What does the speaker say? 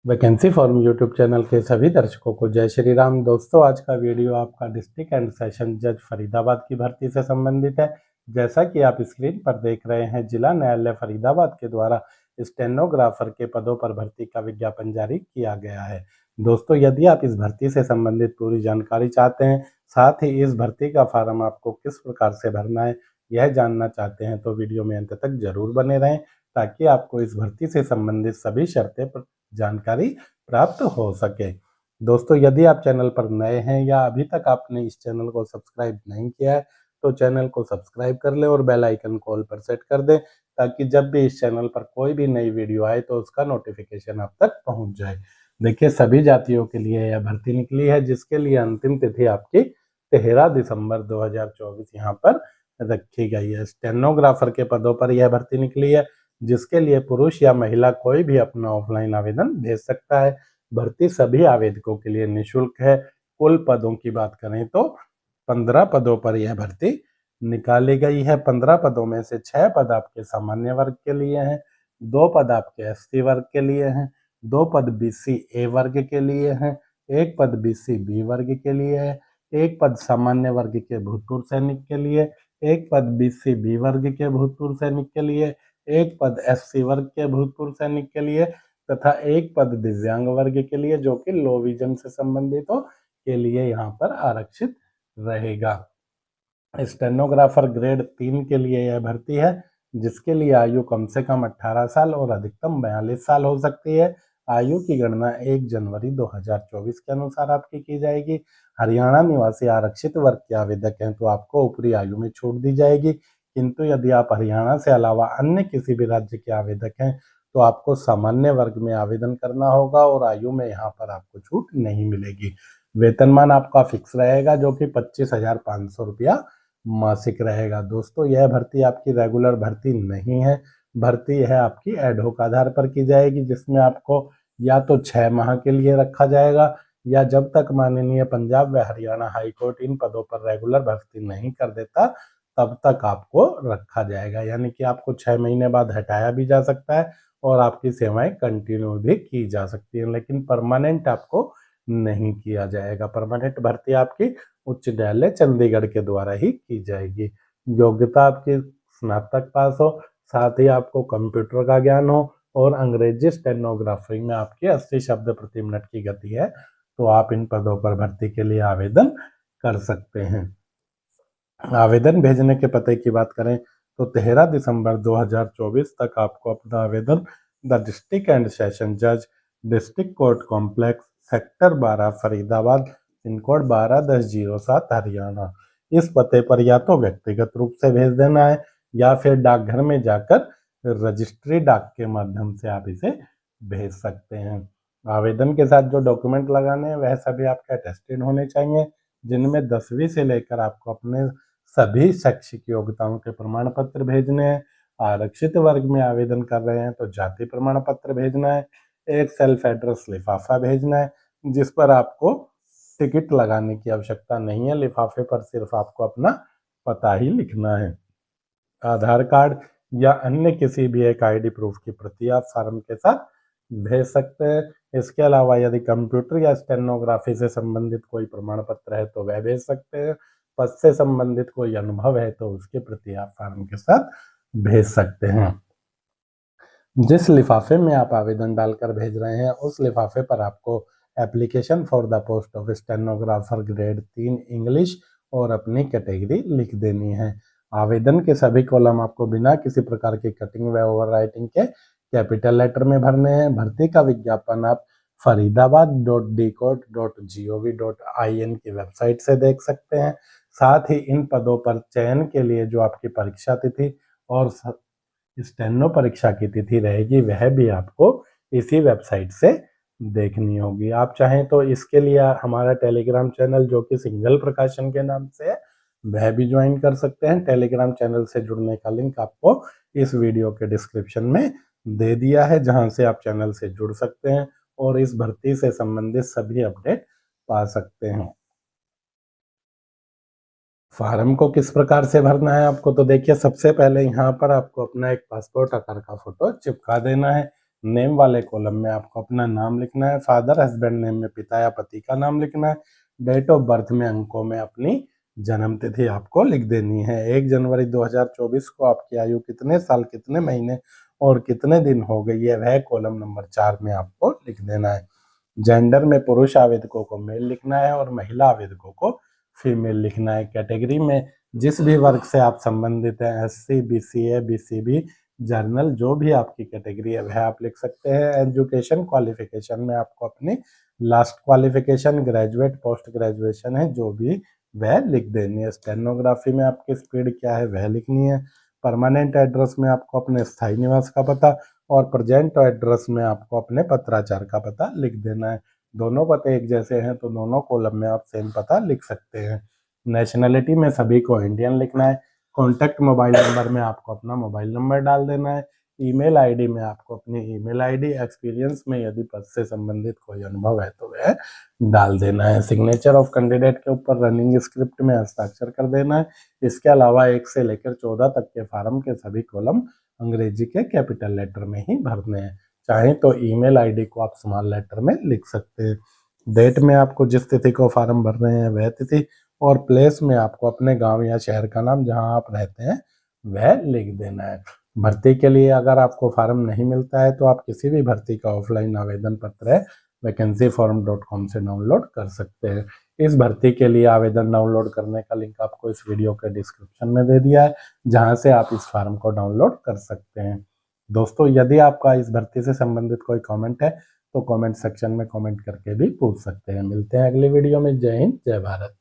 Vacancy form YouTube channel के सभी दर्शकों को जय श्री राम। दोस्तों, आज का वीडियो आपका डिस्ट्रिक्ट एंड सेशन जज फरीदाबाद की भर्ती से संबंधित है। जैसा कि आप स्क्रीन पर देख रहे हैं, जिला न्यायालय फरीदाबाद के द्वारा स्टेनोग्राफर के पदों पर भर्ती का विज्ञापन जारी किया गया है। दोस्तों, यदि आप इस भर्ती से संबंधित पूरी जानकारी चाहते हैं, साथ ही इस भर्ती का फॉर्म आपको किस प्रकार से भरना है यह जानना चाहते हैं, तो वीडियो में अंत तक जरूर बने रहें ताकि आपको इस भर्ती से संबंधित सभी शर्तें जानकारी प्राप्त हो सके। दोस्तों, यदि आप चैनल पर नए हैं या अभी तक आपने इस चैनल को सब्सक्राइब नहीं किया है तो चैनल को सब्सक्राइब कर ले और बेल आइकन को ऑल पर सेट कर दें ताकि जब भी इस चैनल पर कोई भी नई वीडियो आए तो उसका नोटिफिकेशन आप तक पहुंच जाए। देखिए, सभी जातियों के लिए यह भर्ती निकली है, जिसके लिए अंतिम तिथि आपकी 13 दिसंबर 2024 यहाँ पर रखी गई है। स्टेनोग्राफर के पदों पर यह भर्ती निकली है, जिसके लिए पुरुष या महिला कोई भी अपना ऑफलाइन आवेदन भेज सकता है। भर्ती सभी आवेदकों के लिए निःशुल्क है। कुल पदों की बात करें तो 15 पदों पर यह भर्ती निकाली गई है। 15 पदों में से 6 पद आपके सामान्य वर्ग के लिए हैं, 2 पद आपके एससी वर्ग के लिए हैं, 2 पद बीसी ए वर्ग के लिए हैं, 1 पद बीसी बी वर्ग के लिए है, 1 पद सामान्य वर्ग के भूतपूर्व सैनिक के लिए, 1 पद बीसी बी वर्ग के भूतपूर्व सैनिक के लिए, 1 पद एससी वर्ग के भूतपूर्व सैनिक के लिए तथा 1 पद दिव्यांग वर्ग के लिए जो कि लो विजन से संबंधित हो के लिए यहाँ पर आरक्षित रहेगा। स्टेनोग्राफर ग्रेड 3 के लिए यह भर्ती है, जिसके लिए आयु कम से कम 18 साल और अधिकतम 42 साल हो सकती है। आयु की गणना 1 जनवरी 2024 के अनुसार आपकी की जाएगी। हरियाणा निवासी आरक्षित वर्ग के आवेदक हैं तो आपको ऊपरी आयु में छूट दी जाएगी, किंतु यदि आप हरियाणा से अलावा अन्य किसी भी राज्य के आवेदक हैं तो आपको सामान्य वर्ग में आवेदन करना होगा और आयु में यहाँ पर आपको छूट नहीं मिलेगी। वेतनमान आपका फिक्स रहेगा जो कि 25,500 रुपया मासिक रहेगा। दोस्तों, यह भर्ती आपकी रेगुलर भर्ती नहीं है। भर्ती है आपकी एडहोक आधार पर की जाएगी, जिसमें आपको या तो 6 माह के लिए रखा जाएगा या जब तक माननीय पंजाब व हरियाणा हाईकोर्ट इन पदों पर रेगुलर भर्ती नहीं कर देता तब तक आपको रखा जाएगा। यानी कि आपको 6 महीने बाद हटाया भी जा सकता है और आपकी सेवाएं कंटिन्यू भी की जा सकती हैं, लेकिन परमानेंट आपको नहीं किया जाएगा। परमानेंट भर्ती आपकी उच्च न्यायालय चंडीगढ़ के द्वारा ही की जाएगी। योग्यता आपकी स्नातक पास हो, साथ ही आपको कंप्यूटर का ज्ञान हो और अंग्रेजी स्टेनोग्राफी में आपकी 80 शब्द प्रति मिनट की गति है तो आप इन पदों पर भर्ती के लिए आवेदन कर सकते हैं। आवेदन भेजने के पते की बात करें तो 13 दिसंबर 2024 तक आपको अपना आवेदन द डिस्ट्रिक्ट एंड सेशन जज, district court complex, sector 12 Faridabad, pin code 121007 Haryana, इस पते पर या तो व्यक्तिगत रूप से भेज देना है या फिर डाकघर में जाकर रजिस्ट्री डाक के माध्यम से आप इसे भेज सकते हैं। आवेदन के साथ जो डॉक्यूमेंट लगाने हैं वह सभी आपके अटेस्टेड होने चाहिए, जिनमें 10वीं से लेकर आपको अपने सभी शैक्षिक योग्यताओं के प्रमाण पत्र भेजने हैं। आरक्षित वर्ग में आवेदन कर रहे हैं तो जाति प्रमाण पत्र भेजना है। एक सेल्फ एड्रेस लिफाफा भेजना है, जिस पर आपको टिकट लगाने की आवश्यकता नहीं है। लिफाफे पर सिर्फ आपको अपना पता ही लिखना है। आधार कार्ड या अन्य किसी भी एक आईडी प्रूफ की प्रति आप फॉर्म के साथ भेज सकते हैं। इसके अलावा यदि कंप्यूटर या स्टेनोग्राफी से संबंधित कोई प्रमाण पत्र है तो वह भेज सकते हैं। पद से संबंधित कोई अनुभव है तो उसकी प्रति आप फॉर्म के साथ भेज सकते हैं। जिस लिफाफे में आप आवेदन डालकर भेज रहे हैं उस लिफाफे पर आपको application for the post of stenographer grade 3 English और अपनी कैटेगरी लिख देनी है। आवेदन के सभी कॉलम आपको बिना किसी प्रकार की कटिंग व ओवर राइटिंग के कैपिटल लेटर में भरने हैं। भर्ती का विज्ञापन आप faridabad.dcourt.gov.in की वेबसाइट से देख सकते हैं। साथ ही इन पदों पर चयन के लिए जो आपकी परीक्षा तिथि और स्टेनो परीक्षा की तिथि रहेगी वह भी आपको इसी वेबसाइट से देखनी होगी। आप चाहें तो इसके लिए हमारा टेलीग्राम चैनल जो कि सिंगल प्रकाशन के नाम से है वह भी ज्वाइन कर सकते हैं। टेलीग्राम चैनल से जुड़ने का लिंक आपको इस वीडियो के डिस्क्रिप्शन में दे दिया है, जहां से आप चैनल से जुड़ सकते हैं और इस भर्ती से संबंधित सभी अपडेट पा सकते हैं। फॉर्म को किस प्रकार से भरना है आपको, तो देखिए, सबसे पहले यहाँ पर आपको अपना एक पासपोर्ट आकार का फोटो चिपका देना है। नेम वाले कॉलम में आपको अपना नाम लिखना है। फादर हस्बैंड नेम में पिता या पति का नाम लिखना है। डेट ऑफ बर्थ में अंकों में अपनी जन्म तिथि आपको लिख देनी है। 1 जनवरी 2024 को आपकी आयु कितने साल, कितने महीने और कितने दिन हो गई है, वह कॉलम नंबर 4 में आपको लिख देना है। जेंडर में पुरुष आवेदकों को मेल लिखना है और महिला आवेदकों को फीमेल लिखना है। कैटेगरी में जिस भी वर्ग से आप संबंधित हैं, SC, BCA, BCB, जर्नल, जो भी आपकी कैटेगरी है वह आप लिख सकते हैं। एजुकेशन क्वालिफिकेशन में आपको अपनी last qualification, graduate, post graduation है जो भी, वह लिख देनी है। स्टेनोग्राफी में आपकी स्पीड क्या है वह लिखनी है। परमानेंट एड्रेस में आपको अपने स्थायी निवास का पता और प्रेजेंट एड्रेस में आपको अपने पत्राचार का पता लिख देना है। दोनों पते एक जैसे हैं तो दोनों कॉलम में आप सेम पता लिख सकते हैं। नेशनलिटी में सभी को इंडियन लिखना है। कॉन्टैक्ट मोबाइल नंबर में आपको अपना मोबाइल नंबर डाल देना है। ईमेल आईडी में आपको अपनी ईमेल आईडी, एक्सपीरियंस में यदि पद से संबंधित कोई अनुभव है तो वह डाल देना है। सिग्नेचर ऑफ कैंडिडेट के ऊपर रनिंग स्क्रिप्ट में हस्ताक्षर कर देना है। इसके अलावा 1 से लेकर 14 तक के फार्म के सभी कॉलम अंग्रेजी के कैपिटल लेटर में ही भरने हैं। चाहे तो ईमेल आईडी को आप स्मॉल लेटर में लिख सकते हैं। डेट में आपको जिस तिथि को फार्म भर रहे हैं वह तिथि, और प्लेस में आपको अपने गांव या शहर का नाम जहां आप रहते हैं वह लिख देना है। भर्ती के लिए अगर आपको फार्म नहीं मिलता है तो आप किसी भी भर्ती का ऑफलाइन आवेदन पत्र है vacancyform.com से डाउनलोड कर सकते हैं। इस भर्ती के लिए आवेदन डाउनलोड करने का लिंक आपको इस वीडियो के डिस्क्रिप्शन में दे दिया है, जहां से आप इस फॉर्म को डाउनलोड कर सकते हैं। दोस्तों, यदि आपका इस भर्ती से संबंधित कोई कमेंट है तो कमेंट सेक्शन में कमेंट करके भी पूछ सकते हैं। मिलते हैं अगली वीडियो में। जय हिंद, जय भारत।